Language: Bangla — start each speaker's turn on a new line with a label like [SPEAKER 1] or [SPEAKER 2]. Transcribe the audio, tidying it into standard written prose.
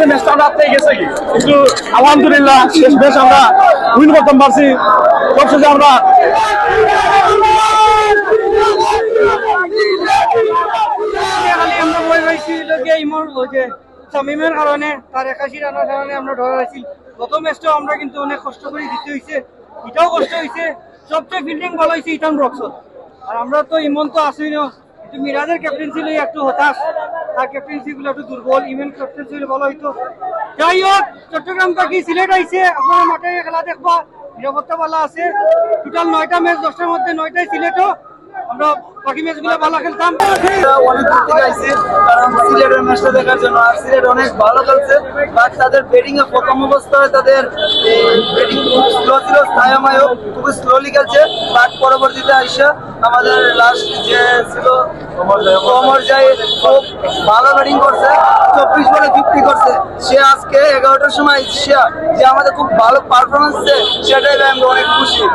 [SPEAKER 1] ম্যাচটা আমরা হাতে গেছে কি, কিন্তু আলহামদুলিল্লাহ শেষ ম্যাচ আমরা উইন করতে পারছি। সবশেষে আমরা
[SPEAKER 2] শামিমের কারণে তার 81 রানের কারণে আমরা ধরা রাখছি। গত ম্যাচটাও আমরা কিন্তু অনেক কষ্ট করে দিতে হয়েছে, এটাও কষ্ট হয়েছে। সবচেয়ে ফিল্ডিং ভালো হয়েছে ইথান ব্রক্সর। আর আমরা তো ইমন তো আসই না, কিন্তু মিরাজের ক্যাপ্টেন্সি লই একটু হতাশ, তার ক্যাপ্টেন্সি গুলো একটু দুর্বল। ইমন ক্যাপ্টেন্সি ভালো হইতো। যাই হোক, চট্টগ্রাম থেকে সিলেট আইছে, আপনারা মাঠে খেলা দেখবা, নিরাপত্তা ভালো আছে। টোটাল 9টা ম্যাচ, 10টার মধ্যে 9টাই সিলেটও। আমরা বাকি ম্যাচগুলো ভালো খেলতাম।
[SPEAKER 3] অনেক দূর থেকে আইছি কারণ সিলেটের ম্যাচটা দেখার জন্য। আর সিলেট অনেক ভালো খেলছে, বাট তাদের ব্যাটিং এ প্রথম অবস্থায় তাদের ব্যাটিং খুব স্লো ছিল, স্থায়মায়ও খুবই স্লোলি খেলছে। বাট পরবর্তীতে আইসা আমাদের লাস্ট যে ছিল কমর যায়, খুব ভালো ব্যাটিং করছে, 24 বলে 50 করছে। সে আজকে 11টার সময় যে আমাদের খুব ভালো পারফরমেন্স, সেটাই আমরা অনেক খুশি।